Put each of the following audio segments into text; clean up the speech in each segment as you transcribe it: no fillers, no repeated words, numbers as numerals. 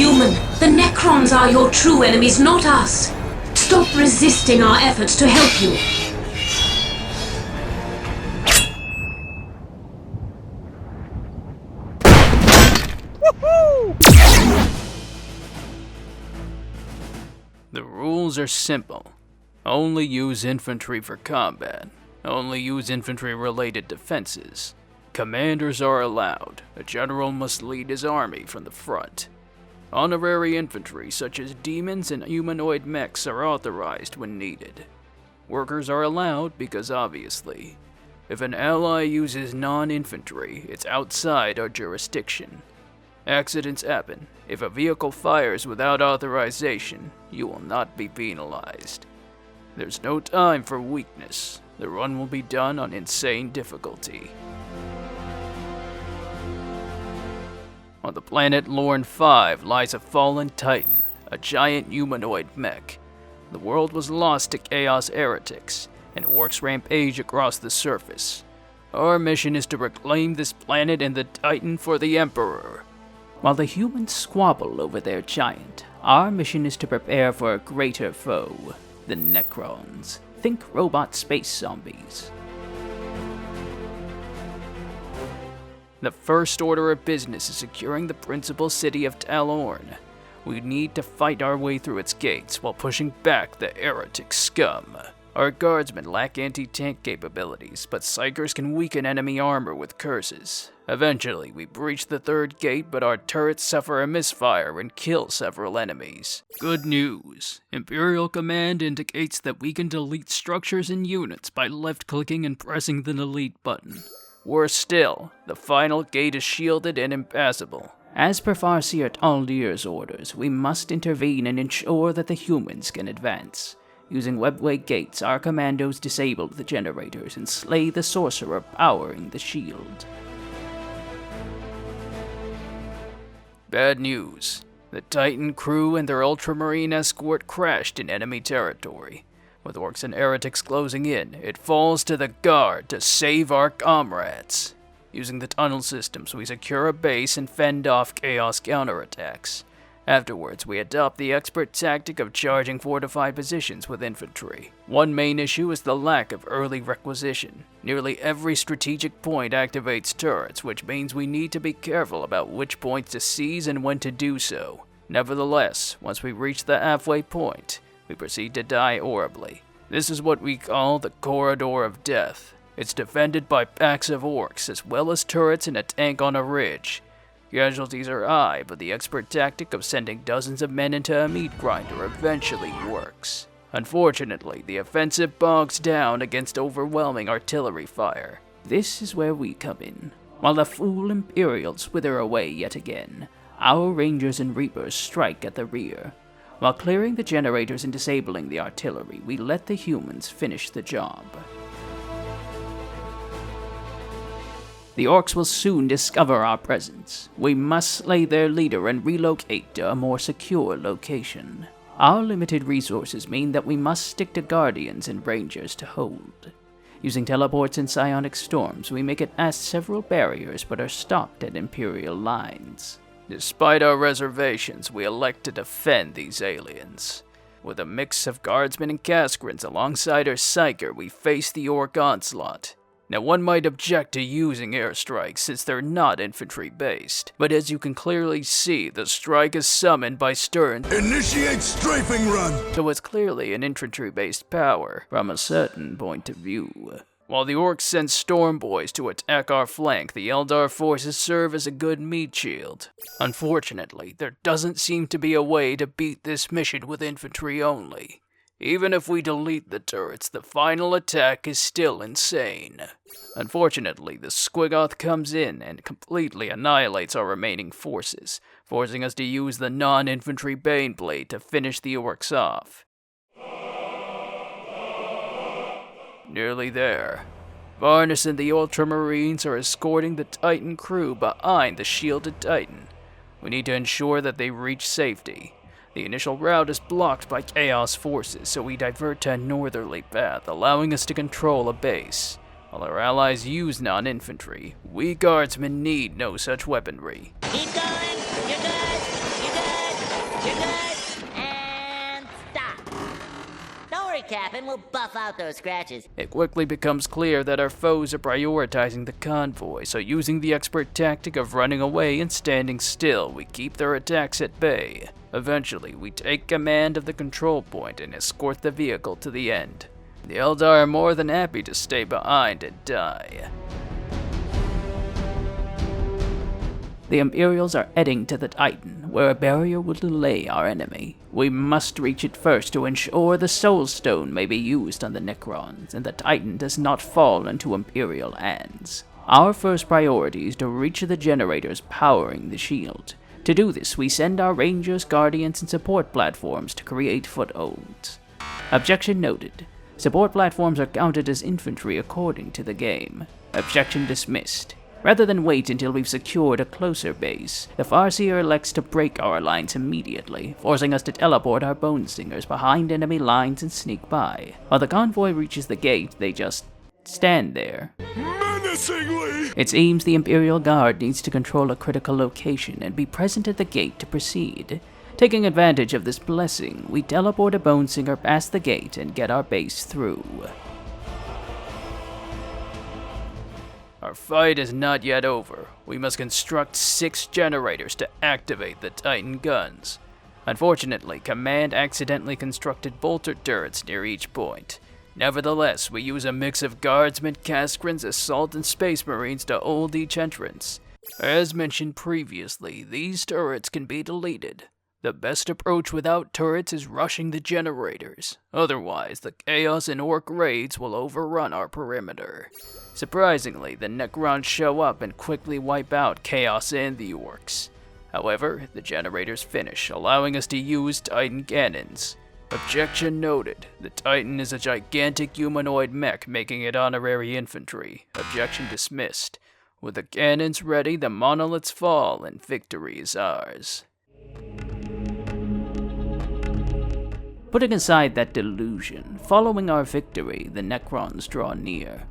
Human, the Necrons are your true enemies, not us. Stop resisting our efforts to help you. The rules are simple. Only use infantry for combat. Only use infantry-related defenses. Commanders are allowed. A general must lead his army from the front. Honorary infantry such as demons and humanoid mechs are authorized when needed. Workers are allowed because obviously, if an ally uses non-infantry, it's outside our jurisdiction. Accidents happen. If a vehicle fires without authorization, you will not be penalized. There's no time for weakness. The run will be done on insane difficulty. On the planet Lorne 5 lies a fallen titan, a giant humanoid mech. The world was lost to chaos heretics, and orcs rampage across the surface. Our mission is to reclaim this planet and the titan for the Emperor. While the humans squabble over their giant, our mission is to prepare for a greater foe, the Necrons. Think robot space zombies. The first order of business is securing the principal city of Talorn. We need to fight our way through its gates while pushing back the heretic scum. Our guardsmen lack anti-tank capabilities, but psychers can weaken enemy armor with curses. Eventually, we breach the third gate, but our turrets suffer a misfire and kill several enemies. Good news. Imperial command indicates that we can delete structures and units by left-clicking and pressing the delete button. Worse still, the final gate is shielded and impassable. As per Farseer Aldir's orders, we must intervene and ensure that the humans can advance. Using webway gates, our commandos disable the generators and slay the sorcerer powering the shield. Bad news. The Titan crew and their ultramarine escort crashed in enemy territory. With orcs and heretics closing in, it falls to the guard to save our comrades. Using the tunnel systems, we secure a base and fend off chaos counterattacks. Afterwards, we adopt the expert tactic of charging fortified positions with infantry. One main issue is the lack of early requisition. Nearly every strategic point activates turrets, which means we need to be careful about which points to seize and when to do so. Nevertheless, once we reach the halfway point, we proceed to die horribly. This is what we call the Corridor of Death. It's defended by packs of orcs, as well as turrets and a tank on a ridge. Casualties are high, but the expert tactic of sending dozens of men into a meat grinder eventually works. Unfortunately, the offensive bogs down against overwhelming artillery fire. This is where we come in. While the fool imperials wither away yet again, our rangers and reapers strike at the rear. While clearing the generators and disabling the artillery, we let the humans finish the job. The orcs will soon discover our presence. We must slay their leader and relocate to a more secure location. Our limited resources mean that we must stick to guardians and rangers to hold. Using teleports and psionic storms, we make it past several barriers but are stopped at Imperial lines. Despite our reservations, we elect to defend these aliens. With a mix of guardsmen and caskrins alongside our psyker, we face the orc onslaught. Now, one might object to using airstrikes since they're not infantry-based, but as you can clearly see, the strike is summoned by Stern. Initiate strafing run! So it's clearly an infantry-based power, from a certain point of view. While the orcs send storm boys to attack our flank, the Eldar forces serve as a good meat shield. Unfortunately, there doesn't seem to be a way to beat this mission with infantry only. Even if we delete the turrets, the final attack is still insane. Unfortunately, the Squiggoth comes in and completely annihilates our remaining forces, forcing us to use the non-infantry Baneblade to finish the orcs off. Nearly there. Varnus and the Ultramarines are escorting the Titan crew behind the shielded Titan. We need to ensure that they reach safety. The initial route is blocked by Chaos forces, so we divert to a northerly path, allowing us to control a base. While our allies use non-infantry, we guardsmen need no such weaponry. Keep going! You're good! You're good! cap and we'll buff out those scratches. It quickly becomes clear that our foes are prioritizing the convoy, so using the expert tactic of running away and standing still, we keep their attacks at bay. Eventually, we take command of the control point and escort the vehicle to the end. The Eldar are more than happy to stay behind and die. The Imperials are heading to the Titan, where a barrier will delay our enemy. We must reach it first to ensure the Soul Stone may be used on the Necrons, and the Titan does not fall into Imperial hands. Our first priority is to reach the generators powering the shield. To do this, we send our Rangers, Guardians, and support platforms to create footholds. Objection noted. Support platforms are counted as infantry according to the game. Objection dismissed. Rather than wait until we've secured a closer base, the Farseer elects to break our alliance immediately, forcing us to teleport our Bone Singers behind enemy lines and sneak by. While the convoy reaches the gate, they just stand there. Menacingly! It seems the Imperial Guard needs to control a critical location and be present at the gate to proceed. Taking advantage of this blessing, we teleport a Bone Singer past the gate and get our base through. Our fight is not yet over. We must construct 6 generators to activate the Titan guns. Unfortunately, Command accidentally constructed bolter turrets near each point. Nevertheless, we use a mix of guardsmen, Caskrins, assault, and space marines to hold each entrance. As mentioned previously, these turrets can be deleted. The best approach without turrets is rushing the generators. Otherwise, the Chaos and Ork raids will overrun our perimeter. Surprisingly, the Necrons show up and quickly wipe out Chaos and the Orks. However, the generators finish, allowing us to use Titan cannons. Objection noted. The Titan is a gigantic humanoid mech, making it honorary infantry. Objection dismissed. With the cannons ready, the monoliths fall and victory is ours. Putting aside that delusion, following our victory, the Necrons draw near.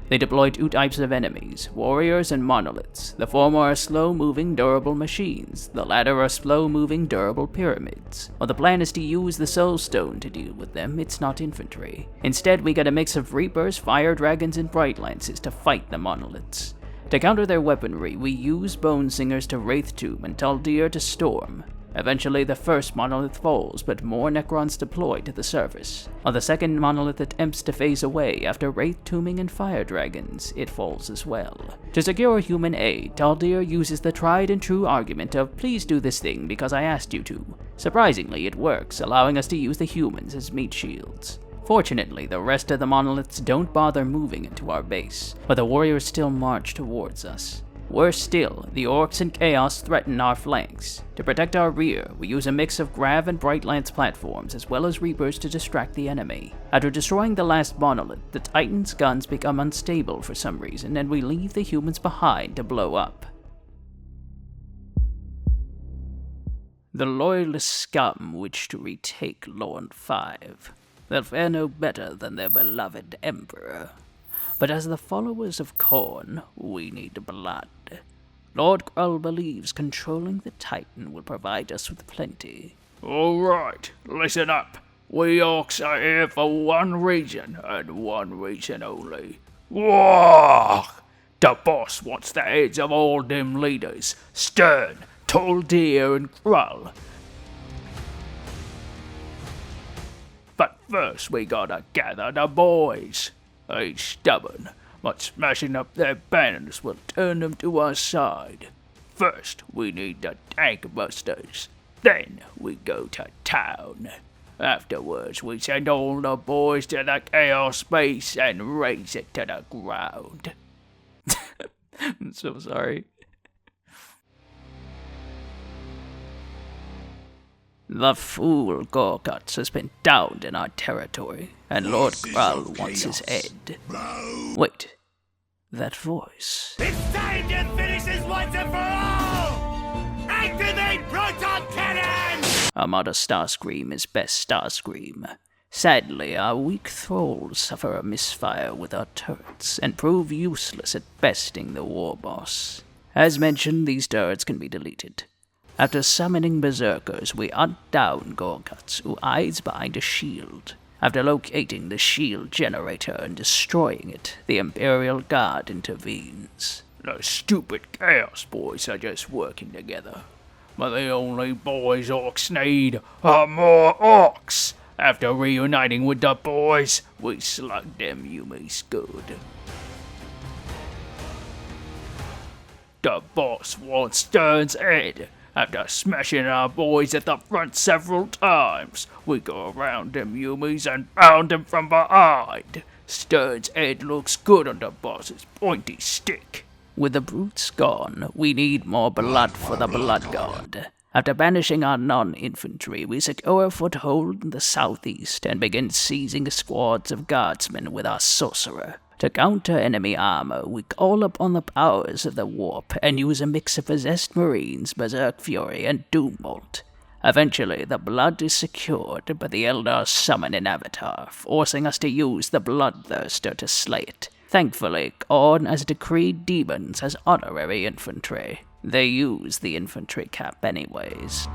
They deploy 2 types of enemies, warriors and monoliths. The former are slow-moving, durable machines. The latter are slow-moving, durable pyramids. While the plan is to use the Soul Stone to deal with them, it's not infantry. Instead, we get a mix of Reapers, Fire Dragons, and Bright Lances to fight the monoliths. To counter their weaponry, we use Bone Singers to Wraith Tomb and Taldir to Storm. Eventually, the first monolith falls, but more Necrons deploy to the surface. While the second monolith attempts to phase away after Wraith Tombing and Fire Dragons, it falls as well. To secure human aid, Taldir uses the tried and true argument of "please do this thing because I asked you to." Surprisingly, it works, allowing us to use the humans as meat shields. Fortunately, the rest of the monoliths don't bother moving into our base, but the warriors still march towards us. Worse still, the Orks and Chaos threaten our flanks. To protect our rear, we use a mix of Grav and Bright Lance platforms as well as Reapers to distract the enemy. After destroying the last monolith, the Titan's guns become unstable for some reason and we leave the humans behind to blow up. The loyalist scum wish to retake Lorne 5. They'll fare no better than their beloved Emperor. But as the followers of Khorne, we need blood. Lord Krull believes controlling the Titan will provide us with plenty. All right, listen up. We Orks are here for one reason, and one reason only. War! The boss wants the heads of all them leaders, Stern, Taldir, and Krull. But first we gotta gather the boys. He's stubborn, but smashing up their banners will turn them to our side. First, we need the tank busters. Then we go to town. Afterwards, we send all the boys to the Chaos Space and raze it to the ground. I'm so sorry. The fool Gorguts has been downed in our territory, and Lord Krull wants his head. Wait, that voice. It's time to finish this once and for all! Activate proton cannon! Armada Starscream is best Starscream. Sadly, our weak thralls suffer a misfire with our turrets, and prove useless at besting the war boss. As mentioned, these turrets can be deleted. After summoning berserkers, we hunt down Gorguts, who hides behind a shield. After locating the shield generator and destroying it, the Imperial Guard intervenes. The stupid Chaos Boys are just working together. But the only boys Orks need are more Orks. After reuniting with the boys, we slugged them Yumis good. The boss wants Stern's head. After smashing our boys at the front several times, we go around them Yumis and pound them from behind. Stern's head looks good on the boss's pointy stick. With the brutes gone, we need more blood for the Blood God. After banishing our non-infantry, we secure a foothold in the southeast and begin seizing squads of guardsmen with our sorcerer. To counter enemy armor, we call upon the powers of the warp and use a mix of possessed marines, berserk fury, and doombolt. Eventually, the blood is secured, but the Eldar summon an avatar, forcing us to use the Bloodthirster to slay it. Thankfully, Khorne has decreed demons as honorary infantry. They use the infantry cap anyways.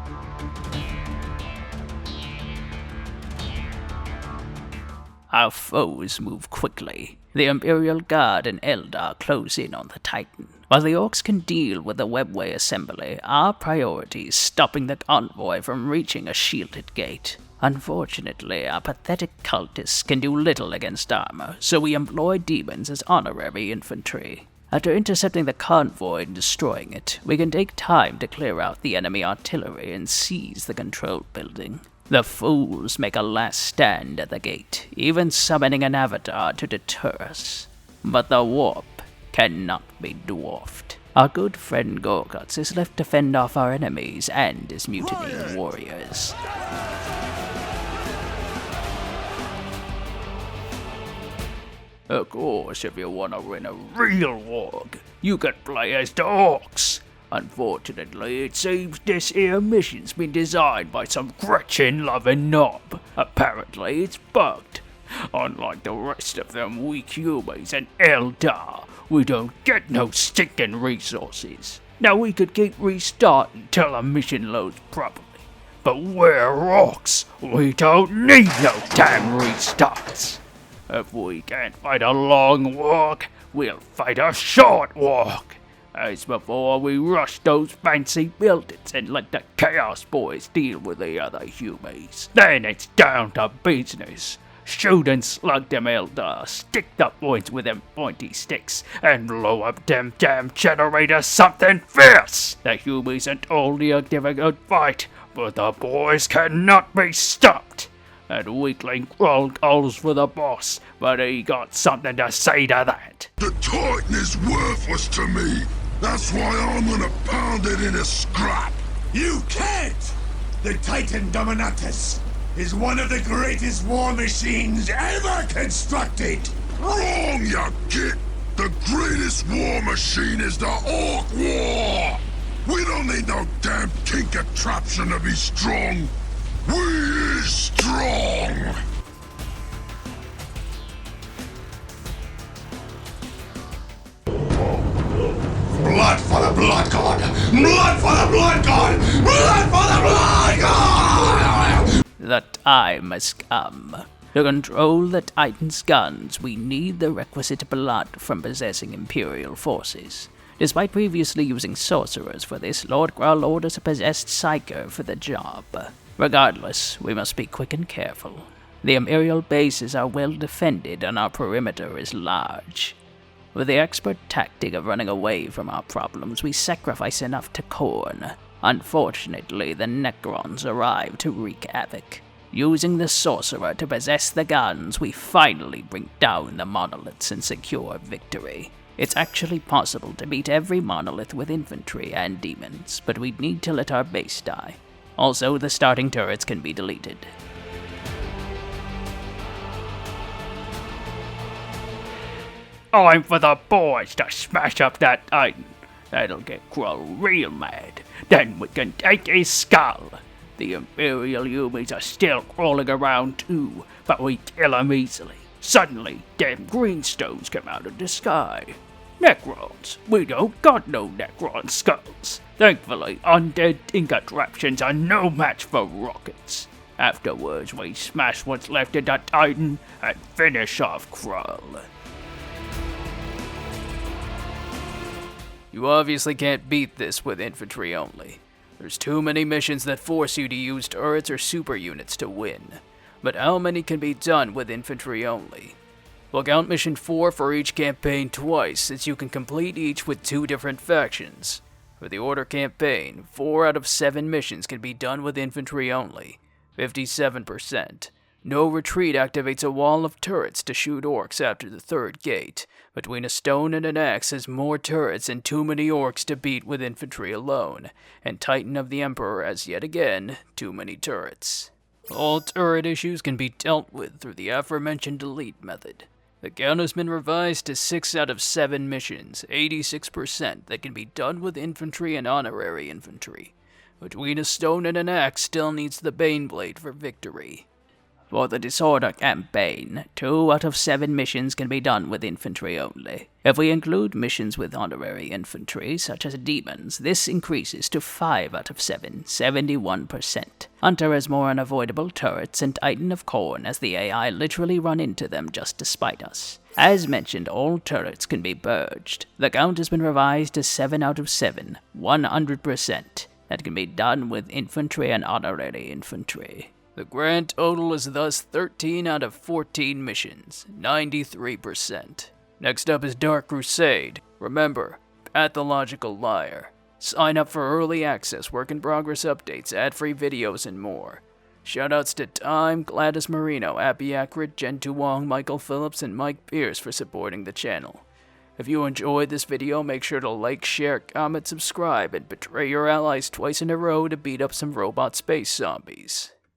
Our foes move quickly. The Imperial Guard and Eldar close in on the Titan. While the Orks can deal with the webway assembly, our priority is stopping the convoy from reaching a shielded gate. Unfortunately, our pathetic cultists can do little against armor, so we employ demons as honorary infantry. After intercepting the convoy and destroying it, we can take time to clear out the enemy artillery and seize the control building. The fools make a last stand at the gate, even summoning an avatar to deter us. But the warp cannot be dwarfed. Our good friend Gorguts is left to fend off our enemies and his mutinying warriors. Of course, if you want to win a real warg, you can play as the Orks. Unfortunately, it seems this here mission's been designed by some Gretchen-loving knob. Apparently, it's bugged. Unlike the rest of them weak humans and Eldar, we don't get no stinking resources. Now, we could keep restarting till the mission loads properly. But we're Orks. We don't need no damn restarts. If we can't fight a long walk, we'll fight a short walk. As before, we rush those fancy buildings and let the Chaos Boys deal with the other humans. Then it's down to business. Shoot and slug them Eldar, stick the points with them pointy sticks, and blow up them damn generators something fierce. The humans and only a give a good fight, but the boys cannot be stopped. And weakling Kroll calls for the boss, but he got something to say to that. The Titan is worthless to me. That's why I'm gonna pound it into scrap. You can't! The Titan Dominatus is one of the greatest war machines ever constructed! Wrong, you git. The greatest war machine is the Ork War. We don't need no damn king contraption to be strong. We is strong. Blood for the Blood God! Blood for the Blood God! Blood for the Blood God! The time has come. To control the Titan's guns, we need the requisite blood from possessing Imperial forces. Despite previously using sorcerers for this, Lord Grull orders a possessed psyker for the job. Regardless, we must be quick and careful. The Imperial bases are well defended and our perimeter is large. With the expert tactic of running away from our problems, we sacrifice enough to Khorne. Unfortunately, the Necrons arrive to wreak havoc. Using the sorcerer to possess the guns, we finally bring down the monoliths and secure victory. It's actually possible to beat every monolith with infantry and demons, but we'd need to let our base die. Also, the starting turrets can be deleted. Time for the boys to smash up that Titan. That'll get Kroll real mad. Then we can take his skull. The Imperial humans are still crawling around too, but we kill them easily. Suddenly, them greenstones come out of the sky. Necrons. We don't got no Necron skulls. Thankfully, undead contraptions are no match for rockets. Afterwards, we smash what's left of the Titan and finish off Krull. You obviously can't beat this with infantry only. There's too many missions that force you to use turrets or super units to win. But how many can be done with infantry only? We'll count mission 4 for each campaign twice, since you can complete each with 2 different factions. For the Order campaign, 4 out of 7 missions can be done with infantry only, 57%. No Retreat activates a wall of turrets to shoot Orks after the 3rd gate. Between a stone and an axe has more turrets and too many Orks to beat with infantry alone. And Titan of the Emperor has yet again too many turrets. All turret issues can be dealt with through the aforementioned delete method. The count has been revised to 6 out of 7 missions, 86%, that can be done with infantry and honorary infantry. Between a stone and an axe still needs the Baneblade for victory. For the Disorder campaign, 2 out of 7 missions can be done with infantry only. If we include missions with honorary infantry, such as demons, this increases to 5 out of 7, 71%. Hunter has more unavoidable turrets and Titan of Khorne, as the AI literally run into them just to spite us. As mentioned, all turrets can be purged. The count has been revised to 7 out of 7, 100%. That can be done with infantry and honorary infantry. The grand total is thus 13 out of 14 missions, 93%. Next up is Dark Crusade. Remember, Pathological Liar. Sign up for early access, work in progress updates, ad-free videos, and more. Shoutouts to Time, Gladys Marino, Appy Akrit, Jen Tu Wong, Michael Phillips, and Mike Pierce for supporting the channel. If you enjoyed this video, make sure to like, share, comment, subscribe, and betray your allies twice in a row to beat up some robot space zombies.